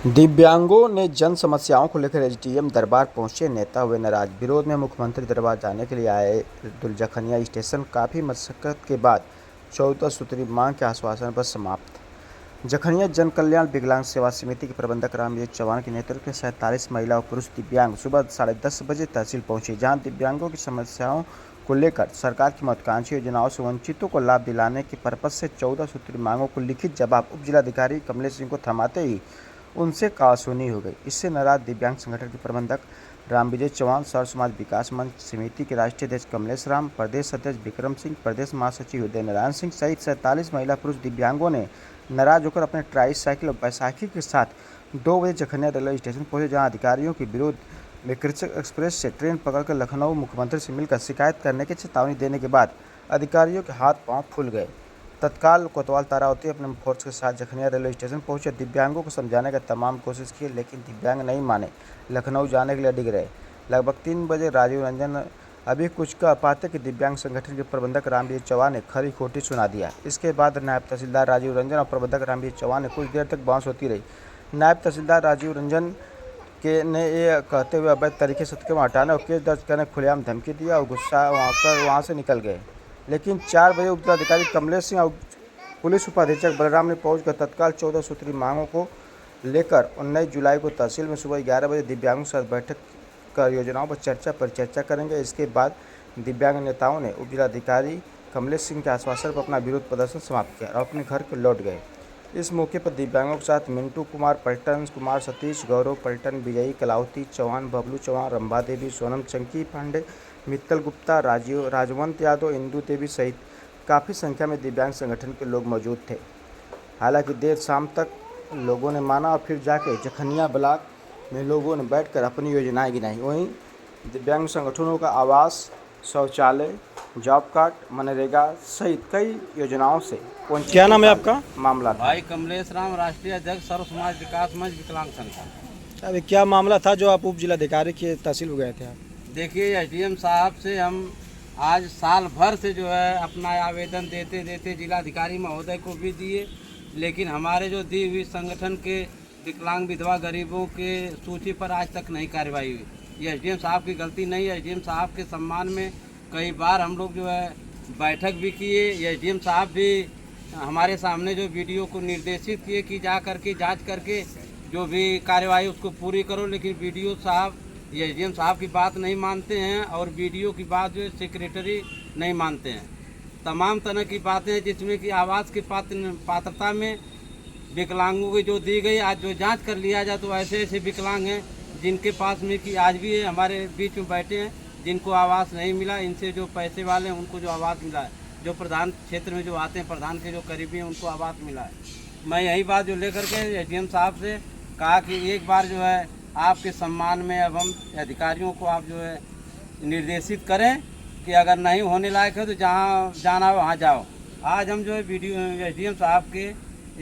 दिव्यांगों ने जन समस्याओं को लेकर एसडीएम दरबार पहुंचे, नेता हुए नाराज। विरोध में मुख्यमंत्री दरबार जाने के लिए आए दुलजखनिया स्टेशन काफ़ी मशक्कत के बाद 14 सूत्री मांग के आश्वासन पर समाप्त। जखनिया जन कल्याण विकलांग सेवा समिति के प्रबंधक रामवीर चौहान के नेतृत्व में 47 महिला और पुरुष दिव्यांग सुबह 10:30 बजे तहसील पहुंचे, जहां दिव्यांगों की समस्याओं को लेकर सरकार की महत्वाकांक्षी योजनाओं से वंचितों को लाभ दिलाने के पर्पज से 14 सूत्री मांगों को लिखित जवाब उप जिलाधिकारी कमलेश सिंह को थमाते ही उनसे कहासुनी हो गई। इससे नाराज दिव्यांग संगठन के प्रबंधक रामविजय चौहान, सर्व समाज विकास मंच समिति के राष्ट्रीय अध्यक्ष कमलेश राम, प्रदेश अध्यक्ष विक्रम सिंह, प्रदेश महासचिव उदय नारायण सिंह सहित 47 महिला पुरुष दिव्यांगों ने नाराज होकर अपने ट्राईसाइकिल और बैसाखी के साथ 2 बजे जखनिया रेलवे स्टेशन पहुंचे, जहां अधिकारियों के विरोध में कृषक एक्सप्रेस से ट्रेन पकड़कर लखनऊ मुख्यमंत्री से मिलकर शिकायत करने की चेतावनी देने के बाद अधिकारियों के हाथ पांव फूल गए। तत्काल कोतवाल तारावती अपने फोर्स के साथ जखनिया रेलवे स्टेशन पहुंचे, दिव्यांगों को समझाने का तमाम कोशिश की, लेकिन दिव्यांग नहीं माने, लखनऊ जाने के लिए अडिग रहे। लगभग 3 बजे राजीव रंजन अभी कुछ कह पाते कि दिव्यांग संगठन के प्रबंधक रामवीर चौहान ने खरी खोटी सुना दिया। इसके बाद नायब तहसीलदार राजीव रंजन और प्रबंधक रामवीर चौहान ने कुछ देर तक बहस होती रही। नायब तहसीलदार राजीव रंजन ने ये कहते हुए अवैध तरीके से सत्कर्म हटाने और केस दर्ज करने खुलेआम धमकी दिया और गुस्सा वहाँ से निकल गए। लेकिन 4 बजे उपजिलाधिकारी कमलेश सिंह और पुलिस उपाधीक्षक बलराम ने पहुंचकर तत्काल 14 सूत्री मांगों को लेकर 19 जुलाई को तहसील में सुबह 11 बजे दिव्यांगों के साथ बैठक कर योजनाओं पर चर्चा करेंगे। इसके बाद दिव्यांग नेताओं ने उपजिलाधिकारी कमलेश सिंह के आश्वासन पर अपना विरोध प्रदर्शन समाप्त किया और अपने घर को लौट गए। इस मौके पर दिव्यांगों के साथ मिंटू कुमार पर्यटन, कुमार सतीश, गौरव पर्यटन, विजयी कलावती चौहान, बबलू चौहान, रंभा देवी, सोनम चंकी पांडे, मित्तल गुप्ता, राजवंत यादव, इंदू देवी सहित काफ़ी संख्या में दिव्यांग संगठन के लोग मौजूद थे। हालांकि देर शाम तक लोगों ने माना और फिर जाके जखनिया ब्लॉक में लोगों ने बैठकर अपनी योजनाएं गिनाई। वहीं दिव्यांग संगठनों का आवास, शौचालय, जॉब कार्ड, मनरेगा सहित कई योजनाओं से क्या नाम है आपका? मामला था। भाई कमलेश राम, राष्ट्रीय अध्यक्ष सर्व समाज विकास मंच विकलांग संगठन। अभी क्या मामला था जो आप उप जिलाधिकारी के तहसील में गए थे आप? देखिए, एसडीएम साहब से हम आज साल भर से जो है अपना आवेदन देते देते जिलाधिकारी महोदय को भी दिए, लेकिन हमारे जो दी हुई संगठन के विकलांग विधवा गरीबों के सूची पर आज तक नहीं कार्रवाई हुई। ये एसडीएम साहब की गलती नहीं है। एसडीएम साहब के सम्मान में कई बार हम लोग जो है बैठक भी किए। एसडीएम साहब भी हमारे सामने जो वीडियो को निर्देशित किए कि जा करके जांच करके जो भी कार्यवाही उसको पूरी करो, लेकिन वीडियो साहब एसडीएम साहब की बात नहीं मानते हैं और वीडियो की बात जो है सेक्रेटरी नहीं मानते हैं। तमाम तरह की बातें हैं जिसमें कि आवास की पात्रता में विकलांगों की जो दी गई, आज जो जांच कर लिया जाए तो ऐसे ऐसे विकलांग हैं जिनके पास में कि आज भी हमारे बीच में बैठे हैं जिनको आवास नहीं मिला। इनसे जो पैसे वाले हैं उनको जो आवास मिला है, जो प्रधान क्षेत्र में जो आते हैं, प्रधान के जो करीबी हैं उनको आवास मिला है। मैं यही बात जो लेकर के एसडीएम साहब से कहा कि एक बार जो है आपके सम्मान में अब हम अधिकारियों को आप जो है निर्देशित करें कि अगर नहीं होने लायक है तो जहाँ जाना है वहाँ जाओ। आज हम जो है वीडियो एसडीएम साहब के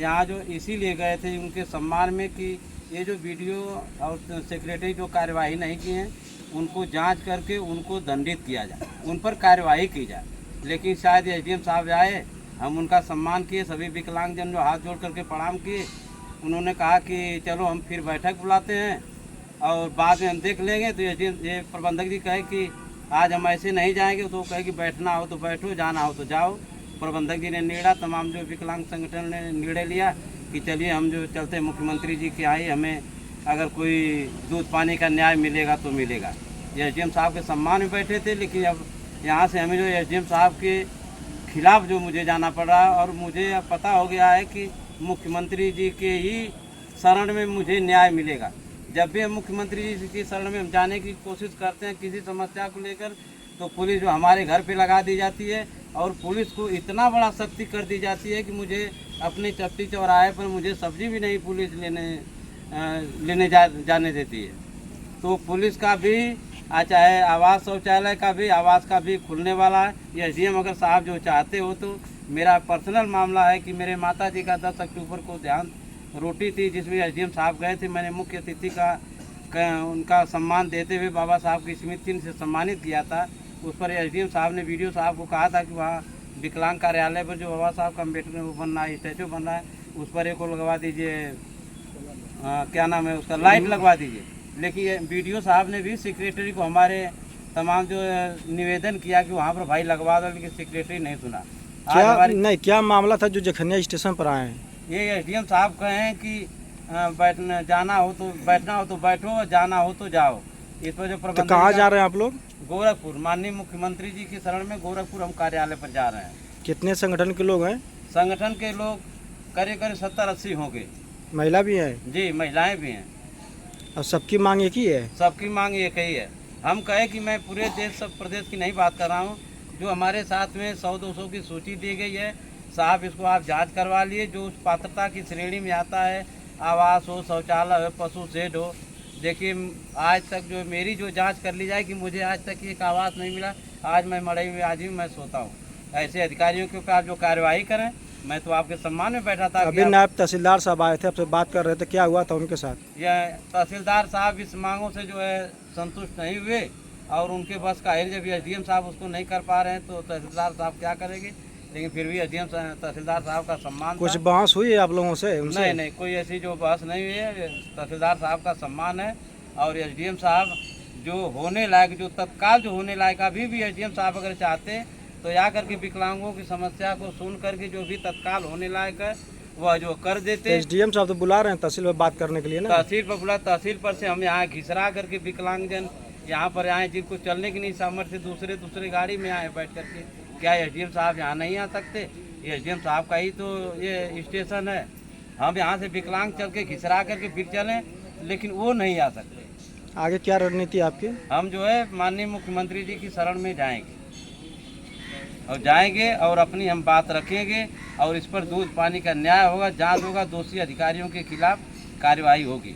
यहाँ जो इसीलिए गए थे उनके सम्मान में कि ये जो वीडियो और सेक्रेटरी जो कार्यवाही नहीं की हैं उनको जांच करके उनको दंडित किया जाए, उन पर कार्यवाही की जाए। लेकिन शायद एसडीएम साहब आए, हम उनका सम्मान किए, सभी विकलांगजन जो हाथ जोड़ करके प्रणाम किए। उन्होंने कहा कि चलो हम फिर बैठक बुलाते हैं और बाद में हम देख लेंगे। तो ये प्रबंधक जी कहे कि आज हम ऐसे नहीं जाएंगे, तो कहे कि बैठना हो तो बैठो, जाना हो तो जाओ। प्रबंधक जी ने निर्णय, तमाम जो विकलांग संगठन ने निर्णय लिया कि चलिए हम जो चलते मुख्यमंत्री जी के आए, हमें अगर कोई दूध पानी का न्याय मिलेगा तो मिलेगा। ये एसडीएम साहब के सम्मान में बैठे थे, लेकिन अब यहाँ से हमें जो एसडीएम साहब के खिलाफ जो मुझे जाना पड़ रहा है और मुझे अब पता हो गया है कि मुख्यमंत्री जी के ही शरण में मुझे न्याय मिलेगा। जब भी हम मुख्यमंत्री जी की शरण में हम जाने की कोशिश करते हैं किसी समस्या को लेकर, तो पुलिस जो हमारे घर पे लगा दी जाती है और पुलिस को इतना बड़ा सख्ती कर दी जाती है कि मुझे अपनी चपटी चौराहे पर मुझे सब्जी भी नहीं पुलिस लेने जाने देती है। तो पुलिस का भी चाहे आवास शौचालय का भी, आवास का भी खुलने वाला है। ये एसडीएम अगर साहब जो चाहते हो तो मेरा पर्सनल मामला है कि मेरे माता जी का 10 अक्टूबर को ध्यान रोटी थी जिसमें एसडीएम साहब गए थे। मैंने मुख्य अतिथि का उनका सम्मान देते हुए बाबा साहब की स्मृति से सम्मानित किया था। उस पर एसडीएम साहब ने वीडियो साहब को कहा था कि वहाँ विकलांग कार्यालय पर जो बाबा साहब का अम्बेडकर वो बन रहा है, स्टैचू बन रहा है, उस पर एक को लगवा दीजिए क्या नाम है उसका, लाइट लगवा दीजिए। लेकिन बीडीओ साहब ने भी सेक्रेटरी को हमारे तमाम जो निवेदन किया कि वहाँ पर भाई लगवा दो, लेकिन सेक्रेटरी नहीं सुना। आज क्या हमारी नहीं, क्या मामला था जो जखनिया स्टेशन पर आए हैं? ये एसडीएम साहब कहें कि बैठना जाना हो तो बैठना हो तो बैठो और जाना हो तो जाओ। इस पर जो तो प्रबंधन कहाँ जा रहे हैं आप लोग? गोरखपुर, माननीय मुख्यमंत्री जी की शरण में गोरखपुर हम कार्यालय पर जा रहे हैं। कितने संगठन के लोग हैं? संगठन के लोग करीब 70-80 होंगे। महिला भी हैं जी, महिलाएं भी हैं। और सबकी मांग एक ही है? सबकी मांग एक ही है। हम कहे कि मैं पूरे देश सब प्रदेश की नहीं बात कर रहा हूँ, जो हमारे साथ में 100-200 की सूची दी गई है साहब, इसको आप जांच करवा लिए। जो उस पात्रता की श्रेणी में आता है, आवास हो, शौचालय हो, पशु शेड हो। देखिए आज तक जो मेरी जो जांच कर ली जाए कि मुझे आज तक एक आवास नहीं मिला, आज मैं मड़ई में आज भी मैं सोता हूँ। ऐसे अधिकारियों के ऊपर आप जो कार्रवाई करें, मैं तो आपके सम्मान में बैठा था। अभी नायब तहसीलदार साहब आए थे, आपसे बात कर रहे थे, क्या हुआ था उनके साथ? यह तहसीलदार साहब इस मांगों से जो है संतुष्ट नहीं हुए और उनके बस का है, जब एसडीएम साहब उसको नहीं कर पा रहे हैं तो तहसीलदार साहब क्या करेंगे। लेकिन फिर भी एसडीएम तहसीलदार साहब का सम्मान कुछ था। बहस हुई है आप लोगों से उनसे? नहीं नहीं, कोई ऐसी जो बहस नहीं हुई है। तहसीलदार साहब का सम्मान है और एसडीएम साहब जो होने लायक, जो तत्काल जो होने लायक, अभी भी एसडीएम साहब अगर चाहते तो या करके विकलांगों की समस्या को सुन करके जो भी तत्काल होने लायक है वह जो कर देते। एसडीएम साहब तो बुला रहे हैं तहसील में बात करने के लिए ना? तहसील पर बुला, तहसील पर से हम यहाँ घिसरा करके विकलांगजन यहाँ पर आए जिनको चलने की नहीं सामर्थ्य, दूसरे गाड़ी में आए बैठ करके। क्या एसडीएम साहब यहाँ नहीं आ सकते? एसडीएम साहब का ही तो ये स्टेशन है। हम यहाँ से विकलांग चल के घिसरा करके फिर चलें, लेकिन वो नहीं आ सकते। आगे क्या रणनीति आपकी? हम जो है माननीय मुख्यमंत्री जी की शरण में जाएंगे और अपनी हम बात रखेंगे और इस पर दूध पानी का न्याय होगा, जांच होगा, दोषी अधिकारियों के खिलाफ कार्रवाई होगी।